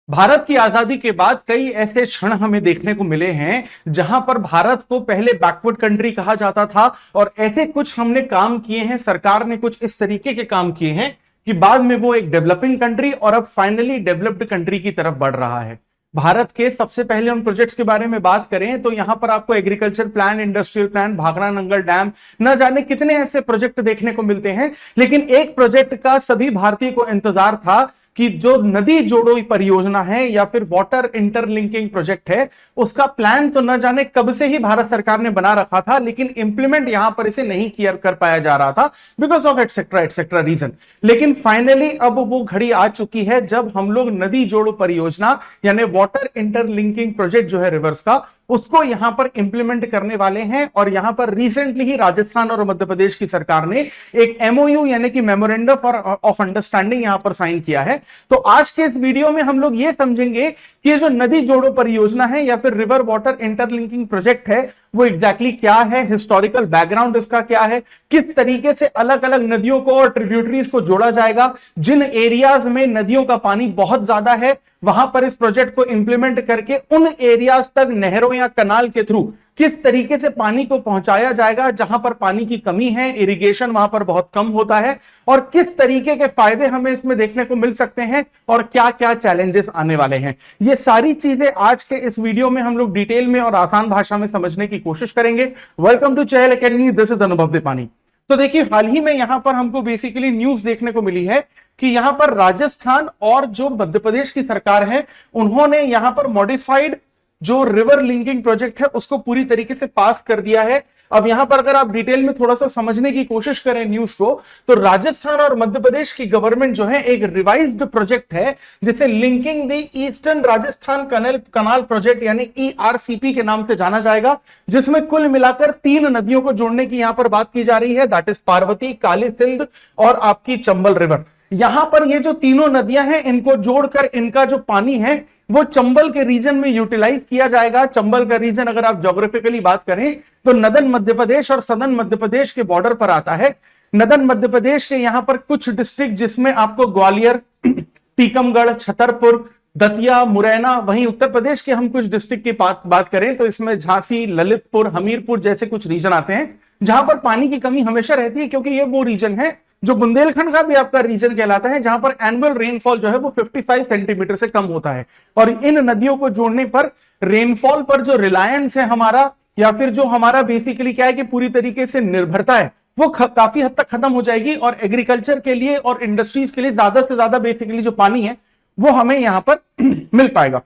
भारत की आजादी के बाद कई ऐसे क्षण हमें देखने को मिले हैं जहां पर भारत को पहले बैकवर्ड कंट्री कहा जाता था और ऐसे कुछ हमने काम किए हैं, सरकार ने कुछ इस तरीके के काम किए हैं कि बाद में वो एक डेवलपिंग कंट्री और अब फाइनली डेवलप्ड कंट्री की तरफ बढ़ रहा है। भारत के सबसे पहले उन प्रोजेक्ट्स के बारे में बात करें तो यहां पर आपको agriculture plan, industrial plan, Bhakra Nangal dam, न जाने कितने ऐसे प्रोजेक्ट देखने को मिलते हैं। लेकिन एक प्रोजेक्ट का सभी भारतीय को इंतजार था कि जो नदी जोड़ो परियोजना है या फिर वाटर इंटरलिंकिंग प्रोजेक्ट है, उसका प्लान तो न जाने कब से ही भारत सरकार ने बना रखा था, लेकिन इंप्लीमेंट यहां पर इसे नहीं किया कर पाया जा रहा था because of etcetera etcetera reason. लेकिन फाइनली अब वो घड़ी आ चुकी है जब हम लोग नदी जोड़ो परियोजना यानी वाटर इंटरलिंकिंग प्रोजेक्ट जो है रिवर्स का, उसको यहां पर इंप्लीमेंट करने वाले हैं। और यहां पर रिसेंटली ही राजस्थान और मध्य प्रदेश की सरकार ने एक एमओयू यानी कि मेमोरेंडम ऑफ अंडरस्टैंडिंग यहां पर साइन किया है। तो आज के इस वीडियो में हम लोग ये समझेंगे कि ये जो नदी जोड़ो परियोजना है या फिर रिवर वाटर इंटरलिंकिंग प्रोजेक्ट है वो एग्जैक्टली क्या है, हिस्टोरिकल बैकग्राउंड इसका क्या है, किस तरीके से अलग अलग नदियों को और ट्रिब्यूटरीज को जोड़ा जाएगा, जिन एरियाज में नदियों का पानी बहुत ज्यादा है वहां पर इस प्रोजेक्ट को इंप्लीमेंट करके उन एरियाज तक नहरों या कनाल के थ्रू किस तरीके से पानी को पहुंचाया जाएगा जहां पर पानी की कमी है, इरिगेशन वहां पर बहुत कम होता है, और किस तरीके के फायदे हमें इसमें देखने को मिल सकते हैं और क्या क्या चैलेंजेस आने वाले हैं। ये सारी चीजें आज के इस वीडियो में हम लोग डिटेल में और आसान भाषा में समझने की कोशिश करेंगे। Welcome to Chahal academy, this is Anubhav Deepani. तो देखिए, हाल ही में यहां पर हमको बेसिकली न्यूज देखने को मिली है कि यहां पर राजस्थान और जो मध्य प्रदेश की सरकार है उन्होंने यहां पर मॉडिफाइड जो रिवर लिंकिंग प्रोजेक्ट है उसको पूरी तरीके से पास कर दिया है। अब यहां पर अगर आप डिटेल में थोड़ा सा समझने की कोशिश करें न्यूज को, तो राजस्थान और मध्य प्रदेश की गवर्नमेंट जो है एक रिवाइज्ड प्रोजेक्ट है जिसे linking the eastern Rajasthan canal project यानी ईआरसीपी के नाम से जाना जाएगा, जिसमें कुल मिलाकर 3 नदियों को जोड़ने की यहां पर बात की जा रही है, दैट इज पार्वती, काली सिंध और आपकी चंबल रिवर। यहां पर ये जो तीनों नदियां हैं इनको जोड़कर इनका जो पानी है वो चंबल के रीजन में यूटिलाइज किया जाएगा। चंबल का रीजन अगर आप ज्योग्राफिकली बात करें तो नदन मध्य प्रदेश और सदन मध्य प्रदेश के बॉर्डर पर आता है। नदन मध्य प्रदेश के यहां पर कुछ डिस्ट्रिक्ट जिसमें आपको ग्वालियर, टीकमगढ़, छतरपुर, दतिया, मुरैना, वहीं उत्तर प्रदेश के हम कुछ डिस्ट्रिक्ट की बात करें तो इसमें झांसी, ललितपुर, हमीरपुर जैसे कुछ रीजन आते हैं जहां पर पानी की कमी हमेशा रहती है, क्योंकि ये वो रीजन है जो बुंदेलखंड का भी आपका रीजन कहलाता है जहां पर एनुअल रेनफॉल जो है वो 55 सेंटीमीटर से कम होता है। और इन नदियों को जोड़ने पर रेनफॉल पर जो रिलायंस है हमारा, या फिर जो हमारा बेसिकली क्या है कि पूरी तरीके से निर्भरता है, वो काफी हद तक खत्म हो जाएगी और एग्रीकल्चर के लिए और इंडस्ट्रीज के लिए ज्यादा से ज्यादा बेसिकली जो पानी है वो हमें यहां पर मिल पाएगा।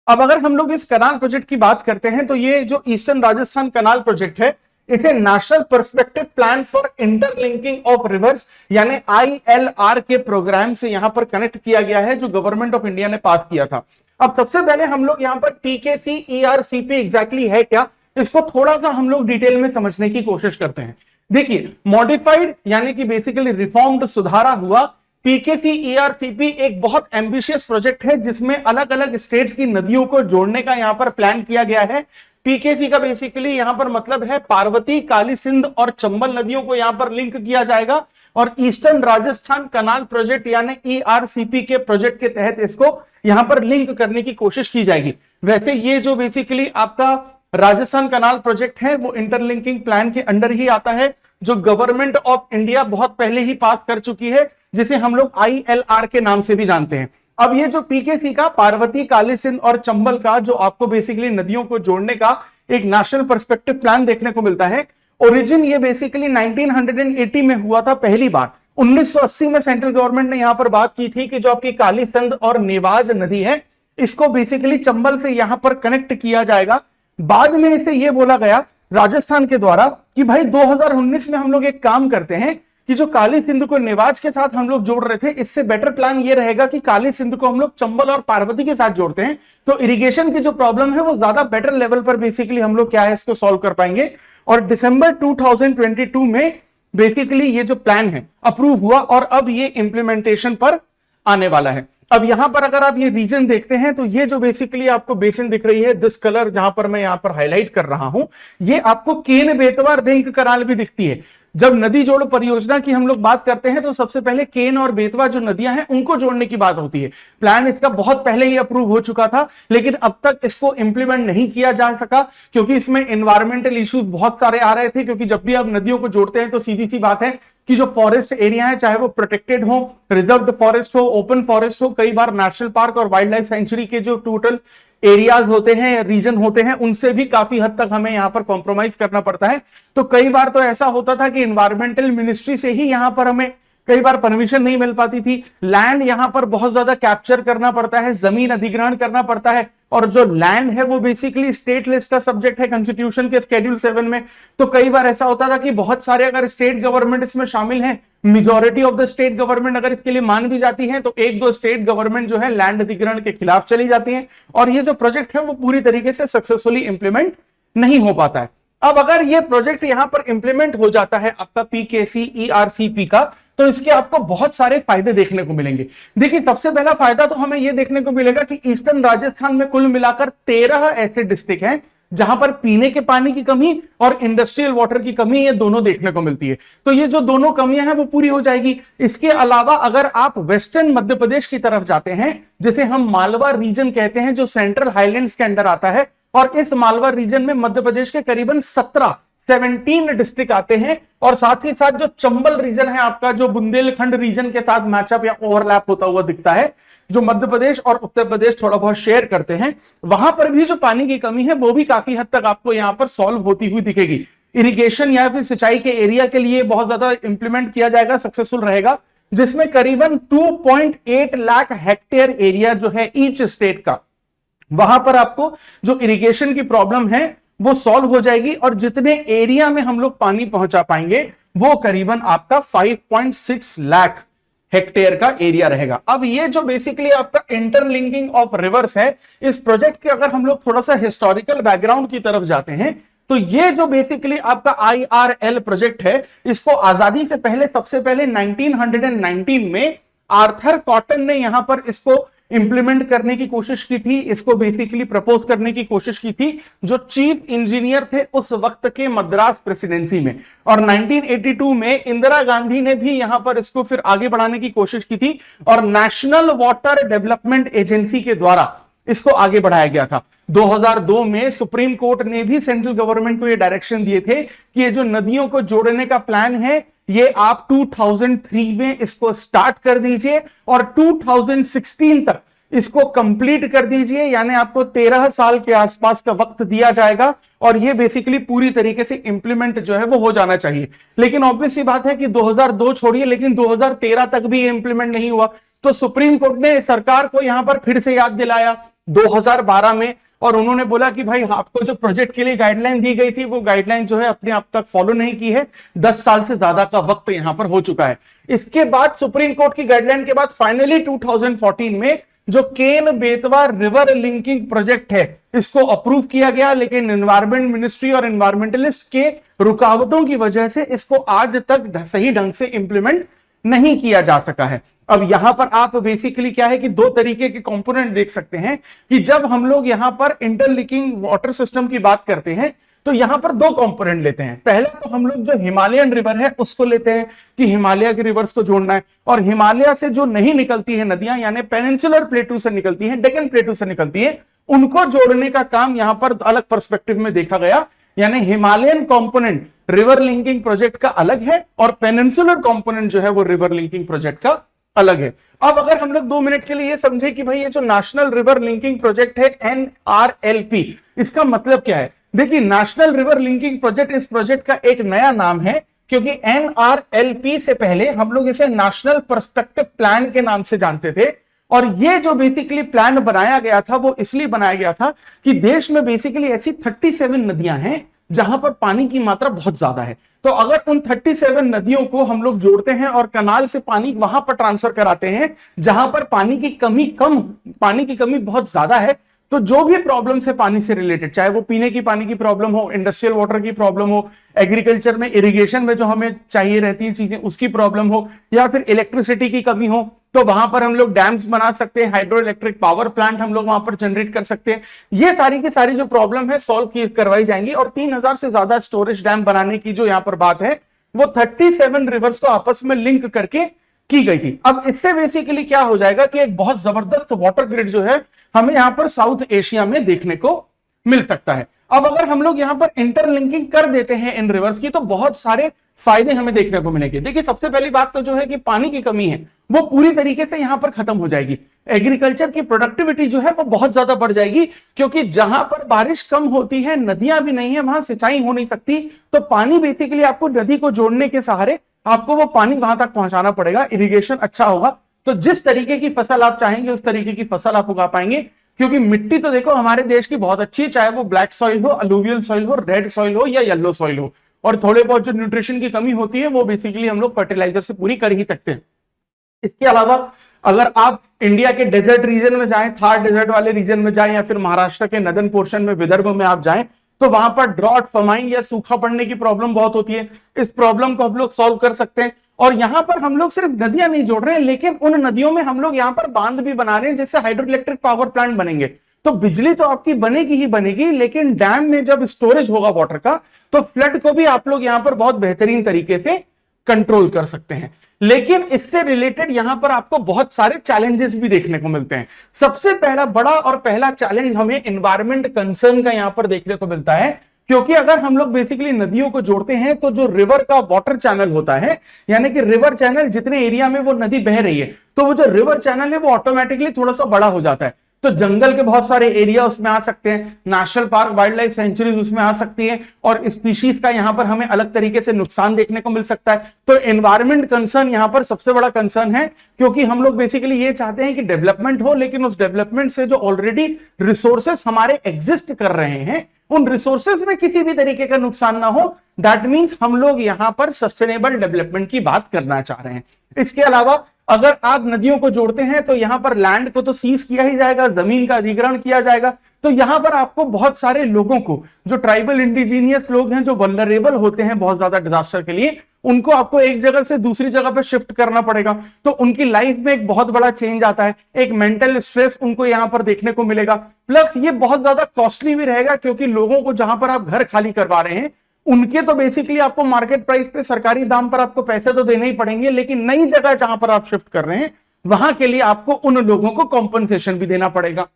अब अगर हम लोग इस कनाल प्रोजेक्ट की बात करते हैं तो ये जो ईस्टर्न राजस्थान कनाल प्रोजेक्ट है इसे national perspective plan for interlinking of reverse यानी आईएलआर के प्रोग्राम से यहां पर कनेक्ट किया गया है जो गवर्नमेंट ऑफ इंडिया ने पास किया था। अब सबसे पहले हम लोग यहां पर पीकेसी ईआरसीपी एग्जैक्टली है क्या, इसको थोड़ा सा हम लोग डिटेल में समझने की कोशिश करते हैं। देखिए, मॉडिफाइड यानी कि बेसिकली रिफॉर्म्ड, सुधारा हुआ पीकेसी ईआरसीपी एक बहुत एम्बिशियस प्रोजेक्ट है जिसमें अलग अलग स्टेट्स की नदियों को जोड़ने का यहां पर प्लान किया गया है। पीकेसी का बेसिकली यहां पर मतलब है पार्वती, काली सिंध और चंबल नदियों को यहां पर लिंक किया जाएगा और ईस्टर्न राजस्थान कनाल प्रोजेक्ट यानी ईआरसीपी के प्रोजेक्ट के तहत इसको यहां पर लिंक करने की कोशिश की जाएगी। वैसे ये जो बेसिकली आपका राजस्थान कनाल प्रोजेक्ट है वो इंटरलिंकिंग प्लान के अंडर ही आता है जो गवर्नमेंट ऑफ इंडिया बहुत पहले ही पास कर चुकी है, जिसे हम लोग आईएलआर के नाम से भी जानते हैं। अब ये जो पीकेसी का पार्वती, काली सिंध और चंबल का जो आपको बेसिकली नदियों को जोड़ने का एक नेशनल पर्सपेक्टिव प्लान देखने को मिलता है, ओरिजिन ये बेसिकली 1980 में हुआ था पहली बार। 1980 में सेंट्रल गवर्नमेंट ने यहां पर बात की थी कि जो आपकी काली सिंध और नेवाज नदी है इसको बेसिकली चंबल से यहां पर कनेक्ट किया जाएगा। बाद में इसे यह बोला गया राजस्थान के द्वारा कि भाई 2019 में हम लोग एक काम करते हैं कि जो काली सिंध को नेवाज के साथ हम लोग जोड़ रहे थे, इससे बेटर प्लान ये रहेगा कि काली सिंध को हम लोग चंबल और पार्वती के साथ जोड़ते हैं, तो इरिगेशन की जो प्रॉब्लम है वो ज्यादा बेटर लेवल पर बेसिकली हम लोग क्या है इसको सॉल्व कर पाएंगे। और दिसंबर 2022 में बेसिकली ये जो प्लान है अप्रूव हुआ और अब ये इंप्लीमेंटेशन पर आने वाला है। अब यहां पर अगर आप ये रीजन देखते हैं तो ये जो बेसिकली आपको बेसिन दिख रही है, दिस कलर जहां पर मैं यहां पर हाईलाइट कर रहा हूं, ये आपको केन बेतवा रिंग कनाल भी दिखती है। जब नदी जोड़ परियोजना की हम लोग बात करते हैं तो सबसे पहले केन और बेतवा जो नदियां हैं उनको जोड़ने की बात होती है। प्लान इसका बहुत पहले ही अप्रूव हो चुका था, लेकिन अब तक इसको इंप्लीमेंट नहीं किया जा सका क्योंकि इसमें एनवायरमेंटल इश्यूज बहुत सारे आ रहे थे। क्योंकि जब भी आप नदियों को जोड़ते हैं तो सीधी सी बात है कि जो फॉरेस्ट एरिया है, चाहे वो प्रोटेक्टेड हो, रिजर्व्ड फॉरेस्ट हो, ओपन फॉरेस्ट हो, कई बार नेशनल पार्क और वाइल्ड लाइफ सेंचुरी के जो टोटल एरियाज होते हैं, रीजन होते हैं, उनसे भी काफी हद तक हमें यहां पर कॉम्प्रोमाइज करना पड़ता है। तो कई बार तो ऐसा होता था कि एनवायरमेंटल मिनिस्ट्री से ही यहां पर हमें कई बार परमिशन नहीं मिल पाती थी। लैंड यहां पर बहुत ज्यादा कैप्चर करना पड़ता है, जमीन अधिग्रहण करना पड़ता है, और जो लैंड है वो बेसिकली स्टेट लिस्ट का सब्जेक्ट है कॉन्स्टिट्यूशन के शेड्यूल 7 में। तो कई बार ऐसा होता था कि बहुत सारे अगर स्टेट गवर्नमेंट इसमें शामिल हैं, majority of the state government अगर इसके लिए मान भी जाती है, तो एक दो स्टेट गवर्नमेंट जो है लैंड अधिग्रहण के खिलाफ चली जाती है, और ये जो प्रोजेक्ट है वो पूरी तरीके से सक्सेसफुली इंप्लीमेंट नहीं हो पाता है। अब अगर ये प्रोजेक्ट यहां पर इंप्लीमेंट हो जाता है आपका पीकेसी ईआरसीपी का, तो इसके आपको बहुत सारे फायदे देखने को मिलेंगे। देखिए, सबसे पहला फायदा तो हमें यह देखने को मिलेगा कि ईस्टर्न राजस्थान में कुल मिलाकर 13 ऐसे डिस्ट्रिक्ट हैं जहां पर पीने के पानी की कमी और इंडस्ट्रियल वाटर की कमी, ये दोनों देखने को मिलती है। तो ये जो दोनों कमियां हैं वो पूरी हो जाएगी। इसके अलावा अगर आप वेस्टर्न मध्य प्रदेश की तरफ जाते हैं, जिसे हम मालवा रीजन कहते हैं, जो सेंट्रल हाईलैंड्स के अंडर आता है, और इस मालवा रीजन में मध्य प्रदेश के करीबन 17 डिस्ट्रिक्ट आते हैं, और साथ ही साथ जो चंबल रीजन है आपका, जो बुंदेलखंड रीजन के साथ मैचअप या ओवरलैप होता हुआ दिखता है, जो मध्य प्रदेश और उत्तर प्रदेश थोड़ा बहुत शेयर करते हैं, वहां पर भी जो पानी की कमी है वो भी काफी हद तक आपको यहां पर सॉल्व होती हुई दिखेगी। इरिगेशन या फिर सिंचाई के एरिया के लिए बहुत ज्यादा इंप्लीमेंट किया जाएगा, सक्सेसफुल रहेगा, जिसमें करीबन 2.8 लाख हेक्टेयर एरिया जो है ईच स्टेट का, वहां पर आपको जो इरिगेशन की प्रॉब्लम है वो सॉल्व हो जाएगी, और जितने एरिया में हम लोग पानी पहुंचा पाएंगे वो करीबन आपका 5.6 लाख हेक्टेयर का एरिया रहेगा। अब ये जो बेसिकली आपका इंटरलिंकिंग ऑफ रिवर्स है, इस प्रोजेक्ट के अगर हम लोग थोड़ा सा हिस्टोरिकल बैकग्राउंड की तरफ जाते हैं, तो ये जो बेसिकली आपका IRL प्रोजेक्ट है, इसको आजादी से पहले सबसे पहले 1919 में आर्थर कॉटन ने यहां पर इसको इंप्लीमेंट करने की कोशिश की थी, इसको बेसिकली प्रपोज करने की कोशिश की थी, जो चीफ इंजीनियर थे उस वक्त के मद्रास प्रेसिडेंसी में। और 1982 में इंदिरा गांधी ने भी यहां पर इसको फिर आगे बढ़ाने की कोशिश की थी, और नेशनल वाटर डेवलपमेंट एजेंसी के द्वारा इसको आगे बढ़ाया गया था। 2002 में सुप्रीम कोर्ट ने भी सेंट्रल गवर्नमेंट को यह डायरेक्शन दिए थे कि ये जो नदियों को जोड़ने का प्लान है, ये आप 2003 में इसको स्टार्ट कर दीजिए और 2016 तक इसको कंप्लीट कर दीजिए, यानी आपको 13 साल के आसपास का वक्त दिया जाएगा, और ये बेसिकली पूरी तरीके से इंप्लीमेंट जो है वो हो जाना चाहिए। लेकिन ऑब्वियस सी बात है कि 2002 छोड़िए, लेकिन 2013 तक भी इंप्लीमेंट नहीं हुआ। तो सुप्रीम कोर्ट ने सरकार को यहां पर फिर से याद दिलाया 2012 में, और उन्होंने बोला कि भाई आपको जो प्रोजेक्ट के लिए गाइडलाइन दी गई थी वो गाइडलाइन जो है अपने आप तक फॉलो नहीं की है, 10 साल से ज्यादा का वक्त यहां पर हो चुका है। इसके बाद सुप्रीम कोर्ट की गाइडलाइन के बाद फाइनली 2014 में जो Ken Betwa river linking project है इसको अप्रूव किया गया, लेकिन एनवायरमेंट मिनिस्ट्री और एनवायरमेंटलिस्ट के रुकावटों की वजह से इसको आज तक सही ढंग से इंप्लीमेंट नहीं किया जा सका है। अब यहां पर आप बेसिकली क्या है कि दो तरीके के कंपोनेंट देख सकते हैं कि जब हम लोग यहां पर इंटरलिंकिंग वाटर सिस्टम की बात करते हैं तो यहां पर दो कंपोनेंट लेते हैं। पहले तो हम लोग जो हिमालयन रिवर है उसको लेते हैं कि हिमालय के रिवर्स को जोड़ना है, और हिमालय से जो नहीं निकलती है नदियां, यानी पेनिनसुलर प्लेटू से निकलती है, डेक्कन प्लेटू से निकलती है, उनको जोड़ने का काम यहां पर अलग पर्सपेक्टिव में देखा गया। यानी Himalayan component river linking project का अलग है, और पेनिनसुलर कंपोनेंट जो है वो रिवर लिंकिंग प्रोजेक्ट का अलग है। अब अगर हम लोग 2 मिनट के लिए ये समझे कि भाई ये जो नेशनल रिवर लिंकिंग प्रोजेक्ट है NRLP, इसका मतलब क्या है? देखिए, नेशनल रिवर लिंकिंग प्रोजेक्ट इस प्रोजेक्ट का एक नया नाम है, क्योंकि NRLP से पहले हम लोग इसे नेशनल पर्सपेक्टिव प्लान के नाम से जानते थे। और ये जो बेसिकली प्लान बनाया गया था वो इसलिए बनाया गया था कि देश में बेसिकली ऐसी 37 नदियां हैं जहां पर पानी की मात्रा बहुत ज्यादा है। तो अगर उन 37 नदियों को हम लोग जोड़ते हैं और कनाल से पानी वहां पर ट्रांसफर कराते हैं जहां पर पानी की कमी बहुत ज्यादा है, तो जो भी प्रॉब्लम है पानी से रिलेटेड, चाहे वो पीने की पानी की प्रॉब्लम हो, इंडस्ट्रियल वाटर की प्रॉब्लम हो, एग्रीकल्चर में इरिगेशन में जो हमें चाहिए रहती है चीजें उसकी प्रॉब्लम हो, या फिर इलेक्ट्रिसिटी की कमी हो, तो वहां पर हम लोग डैम्स बना सकते हैं, हाइड्रो इलेक्ट्रिक पावर प्लांट हम लोग वहां पर जनरेट कर सकते हैं। ये सारी की सारी जो प्रॉब्लम है सॉल्व करवाई जाएंगी। और 3000 से ज्यादा स्टोरेज डैम बनाने की जो यहां पर बात है वो 37 रिवर्स को आपस में लिंक करके की गई थी। अब इससे बेसिकली क्या हो जाएगा कि एक बहुत जबरदस्त वाटर ग्रिड जो है हमें यहां पर साउथ एशिया में देखने को मिल सकता है। अब अगर हम लोग यहां पर इंटरलिंकिंग कर देते हैं इन रिवर्स की, तो बहुत सारे फायदे हमें देखने को मिलेंगे। देखिए, सबसे पहली बात तो जो है कि पानी की कमी है वो पूरी तरीके से यहां पर खत्म हो जाएगी। एग्रीकल्चर की प्रोडक्टिविटी जो है वो बहुत ज्यादा बढ़ जाएगी, क्योंकि जहां पर बारिश कम होती है, नदियां भी नहीं है, वहां सिंचाई हो नहीं सकती, तो पानी बेसिकली आपको नदी को जोड़ने के सहारे आपको वो पानी वहां तक पहुंचाना पड़ेगा। इरिगेशन अच्छा होगा तो जिस तरीके की फसल आप चाहेंगे उस तरीके की फसल आप उगा पाएंगे। क्योंकि मिट्टी तो देखो हमारे देश की बहुत अच्छी है, चाहे वो ब्लैक सॉइल हो, अलूवियल सॉइल हो, रेड सॉइल हो या येलो सॉइल हो, और थोड़े बहुत जो न्यूट्रिशन की कमी होती है वो बेसिकली हम लोग फर्टिलाइजर से पूरी कर ही सकते हैं। इसके अलावा अगर आप इंडिया के डेजर्ट रीजन में जाएं, थार डेजर्ट वाले रीजन में जाएं, या फिर महाराष्ट्र के नदन पोर्शन में विदर्भ में आप जाएं, तो वहां पर ड्रॉट, फमाइन या सूखा पड़ने की प्रॉब्लम बहुत होती है। इस प्रॉब्लम को हम लोग सॉल्व कर सकते हैं। और यहां पर हम लोग सिर्फ नदियां नहीं जोड़ रहे हैं, लेकिन उन नदियों में हम लोग यहां पर बांध भी बना रहे हैं, जिससे हाइड्रो इलेक्ट्रिक पावर प्लांट बनेंगे। तो बिजली तो आपकी बनेगी ही बनेगी, लेकिन डैम में जब स्टोरेज होगा वाटर का, तो फ्लड को भी आप लोग यहां पर बहुत बेहतरीन तरीके से कंट्रोल कर सकते हैं। लेकिन इससे रिलेटेड यहां पर आपको बहुत सारे चैलेंजेस भी देखने को मिलते हैं। सबसे पहला बड़ा और पहला चैलेंज हमें एनवायरमेंट कंसर्न का यहां पर देखने को मिलता है, क्योंकि अगर हम लोग बेसिकली नदियों को जोड़ते हैं तो जो रिवर का वाटर चैनल होता है, यानी कि रिवर चैनल जितने एरिया में वो नदी बह रही है, तो वो जो रिवर चैनल है वो ऑटोमेटिकली थोड़ा सा बड़ा हो जाता है। तो जंगल के बहुत सारे एरिया उसमें आ सकते हैं, national park, wild life sanctuaries उसमें आ सकती है, और स्पीशीज का यहां पर हमें अलग तरीके से नुकसान देखने को मिल सकता है। तो एनवायरमेंट कंसर्न यहां पर सबसे बड़ा कंसर्न है, क्योंकि हम लोग बेसिकली ये चाहते हैं कि डेवलपमेंट हो, लेकिन उस डेवलपमेंट से जो ऑलरेडी रिसोर्सेस हमारे एग्जिस्ट कर रहे हैं उन रिसोर्सेज में किसी भी तरीके का नुकसान ना हो। दैट मींस हम लोग यहां पर सस्टेनेबल डेवलपमेंट की बात करना चाह रहे हैं। इसके अलावा अगर आप नदियों को जोड़ते हैं तो यहां पर लैंड को तो सीज किया ही जाएगा, जमीन का अधिग्रहण किया जाएगा। तो यहां पर आपको बहुत सारे लोगों को, जो ट्राइबल इंडिजीनियस लोग हैं, जो वल्नरेबल होते हैं बहुत ज्यादा डिजास्टर के लिए, उनको आपको एक जगह से दूसरी जगह पर शिफ्ट करना पड़ेगा। तो उनकी लाइफ में एक बहुत बड़ा चेंज आता है, एक मेंटल स्ट्रेस उनको यहां पर देखने को मिलेगा। प्लस ये बहुत ज्यादा कॉस्टली भी रहेगा, क्योंकि लोगों को जहां पर आप घर खाली करवा रहे हैं उनके तो बेसिकली आपको मार्केट प्राइस पे, सरकारी दाम पर आपको पैसे तो देने ही पड़ेंगे, लेकिन नई जगह जहां पर आप शिफ्ट कर रहे हैं वहां के लिए आपको उन लोगों को कॉम्पनसेशन भी देना पड़ेगा।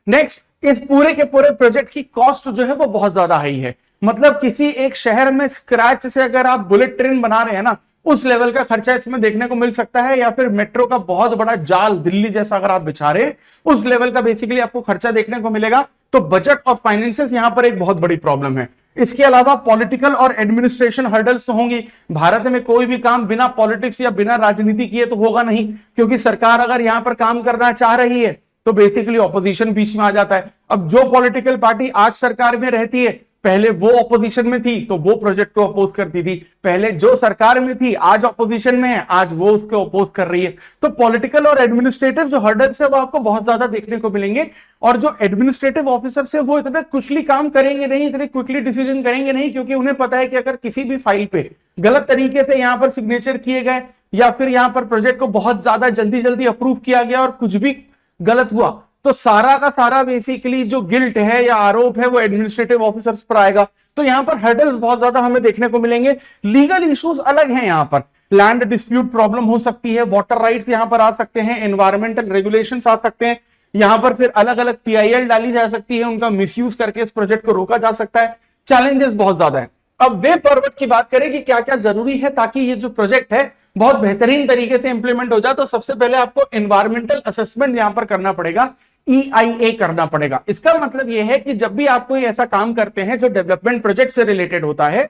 नेक्स्ट, इस पूरे के पूरे प्रोजेक्ट की कॉस्ट जो है वो बहुत ज्यादा हाई है। मतलब किसी एक शहर में स्क्रैच से अगर आप बुलेट ट्रेन बना रहे हैं ना, उस लेवल का खर्चा इसमें देखने को मिल सकता है, या फिर मेट्रो का बहुत बड़ा जाल दिल्ली जैसा अगर आप बिछा रहे हैं उस लेवल का बेसिकली आपको खर्चा देखने को मिलेगा। तो बजट और फाइनेंसेस यहां पर एक बहुत बड़ी प्रॉब्लम है। इसके अलावा पॉलिटिकल और एडमिनिस्ट्रेशन हर्डल्स तो होंगी। भारत में कोई भी काम बिना पॉलिटिक्स या बिना राजनीति किए तो होगा नहीं, क्योंकि सरकार अगर यहां पर काम करना चाह रही है तो बेसिकली ऑपोजिशन बीच में आ जाता है। अब जो पॉलिटिकल पार्टी आज सरकार में रहती है, पहले वो ऑपोजिशन में थी तो वो प्रोजेक्ट को अपोज करती थी, पहले जो सरकार में थी आज ऑपोजिशन में है, आज वो उसको अपोज कर रही है। तो पॉलिटिकल और एडमिनिस्ट्रेटिव जो हर्डल्स है वो आपको बहुत ज्यादा देखने को मिलेंगे। और जो एडमिनिस्ट्रेटिव ऑफिसर है वो इतना क्विकली काम करेंगे नहीं, इतने क्विकली डिसीजन करेंगे नहीं, क्योंकि उन्हें पता है कि अगर किसी भी फाइल पे गलत तरीके से यहां पर सिग्नेचर किए गए, या फिर यहां पर प्रोजेक्ट को बहुत ज्यादा जल्दी जल्दी अप्रूव किया गया और कुछ भी गलत हुआ, तो सारा का सारा बेसिकली जो गिल्ट है या आरोप है वो एडमिनिस्ट्रेटिव ऑफिसर्स पर आएगा। तो यहां पर हर्डल्स बहुत ज्यादा हमें देखने को मिलेंगे। लीगल इश्यूज अलग हैं, यहां पर लैंड डिस्प्यूट प्रॉब्लम हो सकती है, वाटर राइट्स यहां पर आ सकते हैं, एनवायरमेंटल रेगुलेशंस आ सकते हैं, यहां पर फिर अलग अलग पीआईएल डाली जा सकती है, उनका मिसयूज करके इस प्रोजेक्ट को रोका जा सकता है। चैलेंजेस बहुत ज्यादा है। अब वे फॉरवर्ड की बात करें कि क्या क्या जरूरी है ताकि ये जो प्रोजेक्ट है बहुत बेहतरीन तरीके से इंप्लीमेंट हो जाए, तो सबसे पहले आपको एनवायरमेंटल असेसमेंट यहां पर करना पड़ेगा, EIA करना पड़ेगा। इसका मतलब यह है कि जब भी आप कोई ऐसा काम करते हैं जो डेवलपमेंट प्रोजेक्ट से रिलेटेड होता है,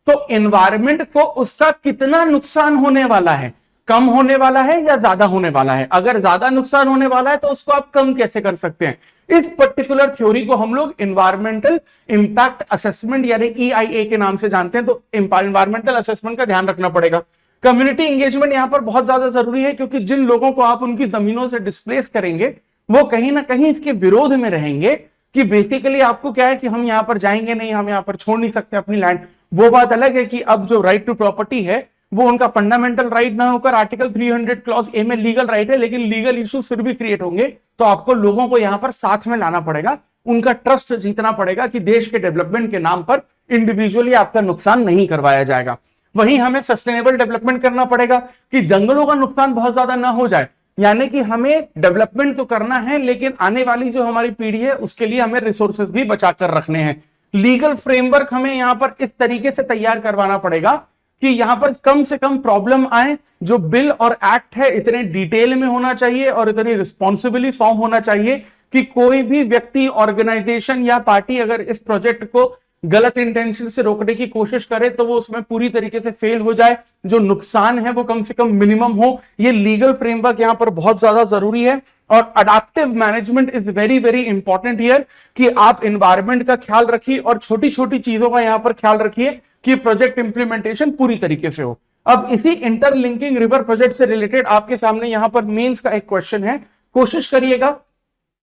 तो एनवायरमेंट को उसका कितना नुकसान होने वाला है, कम होने वाला है या ज्यादा होने वाला है। अगर ज्यादा नुकसान होने वाला है तो उसको आप कम कैसे कर सकते हैं। इस पर्टिकुलर थ्योरी को हम लोग एनवायरमेंटल इंपैक्ट असेसमेंट यानी EIA के नाम से जानते हैं। तो एनवायरमेंटल असेसमेंट का ध्यान रखना पड़ेगा। कम्युनिटी एंगेजमेंट यहां पर बहुत ज्यादा जरूरी है, क्योंकि जिन लोगों को आप उनकी जमीनों से डिस्प्लेस करेंगे वो कहीं ना कहीं इसके विरोध में रहेंगे कि बेसिकली आपको क्या है कि हम यहां पर जाएंगे नहीं, हम यहां पर छोड़ नहीं सकते अपनी लैंड। वो बात अलग है कि अब जो राइट टू प्रॉपर्टी है वो उनका फंडामेंटल राइट ना होकर आर्टिकल 300 क्लॉज ए में लीगल राइट है, लेकिन लीगल इश्यूज फिर भी क्रिएट होंगे। तो आपको लोगों को यहां पर साथ में लाना पड़ेगा, उनका ट्रस्ट जीतना पड़ेगा कि देश के डेवलपमेंट के नाम पर इंडिविजुअली आपका नुकसान नहीं करवाया जाएगा। वहीं हमें सस्टेनेबल डेवलपमेंट करना पड़ेगा कि जंगलों का नुकसान बहुत ज्यादा ना हो जाए, यानी कि हमें डेवलपमेंट तो करना है लेकिन आने वाली जो हमारी पीढ़ी है उसके लिए हमें रिसोर्सेज भी बचाकर रखने हैं। लीगल फ्रेमवर्क हमें यहां पर इस तरीके से तैयार करवाना पड़ेगा कि यहां पर कम से कम प्रॉब्लम आए। जो बिल और एक्ट है इतने डिटेल में होना चाहिए और इतनी रिस्पॉन्सिबली फॉर्म होना चाहिए कि कोई भी व्यक्ति, ऑर्गेनाइजेशन या पार्टी अगर इस प्रोजेक्ट को गलत इंटेंशन से रोकने की कोशिश करे तो वो उसमें पूरी तरीके से फेल हो जाए, जो नुकसान है वो कम से कम मिनिमम हो। ये लीगल फ्रेमवर्क यहां पर बहुत ज्यादा जरूरी है। और adaptive management is very very important here कि आप एनवायरनमेंट का ख्याल रखिए और छोटी छोटी चीजों का यहां पर ख्याल रखिए कि प्रोजेक्ट इंप्लीमेंटेशन पूरी तरीके से हो। अब इसी इंटरलिंकिंग रिवर प्रोजेक्ट से रिलेटेड आपके सामने यहां पर मेंस का एक क्वेश्चन है, कोशिश करिएगा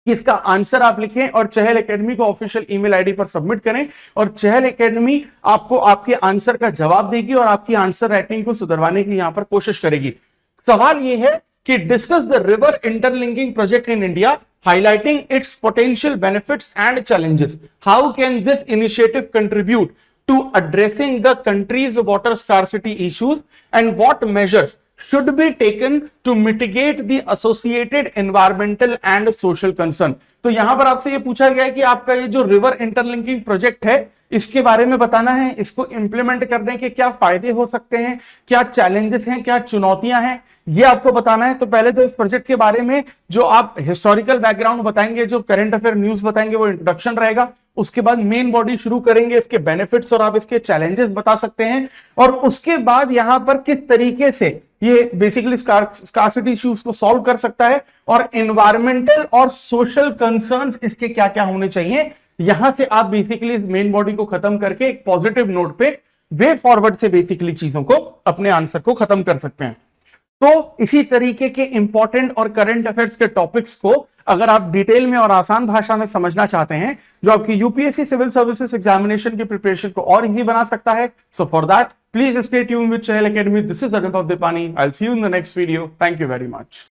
कि इसका आंसर आप लिखें और चहल एकेडमी को ऑफिशियल ईमेल आईडी पर सबमिट करें और चहल एकेडमी आपको आपके आंसर का जवाब देगी और आपकी आंसर राइटिंग को सुधरवाने की यहां पर कोशिश करेगी। सवाल यह है कि discuss the river interlinking project in India, highlighting its potential benefits and challenges. How can this initiative contribute to addressing the country's water scarcity issues, and what measures should be taken to mitigate the associated environmental and social concern? तो यहां पर आपसे ये पूछा गया है कि आपका ये जो रिवर इंटरलिंकिंग प्रोजेक्ट है इसके बारे में बताना है, इसको इंप्लीमेंट करने के क्या फायदे हो सकते हैं, क्या चैलेंजेस हैं, क्या चुनौतियां हैं, ये आपको बताना है। तो पहले तो इस प्रोजेक्ट के बारे में जो आप हिस्टोरिकल बैकग्राउंड बताएंगे, जो करंट अफेयर न्यूज बताएंगे, वो इंट्रोडक्शन रहेगा। उसके बाद मेन बॉडी शुरू करेंगे, इसके बेनिफिट्स और आप इसके चैलेंजेस बता सकते हैं, और उसके बाद यहां पर किस तरीके से ये बेसिकली स्कार्सिटी इश्यूज को सॉल्व कर सकता है और एनवायरमेंटल और सोशल कंसर्न्स इसके क्या क्या होने चाहिए। यहां से आप बेसिकली मेन बॉडी को खत्म करके एक पॉजिटिव नोट पे वे फॉरवर्ड से बेसिकली चीजों को, अपने आंसर को खत्म कर सकते हैं। तो इसी तरीके के इंपॉर्टेंट और करंट अफेयर्स के टॉपिक्स को अगर आप डिटेल में और आसान भाषा में समझना चाहते हैं, जो आपकी यूपीएससी सिविल सर्विसेज एग्जामिनेशन की प्रिपरेशन को और इजी बना सकता है, so for that please stay tuned with Chahal academy. This is Anubhav Dipani. I will see you in the next video. Thank you very much.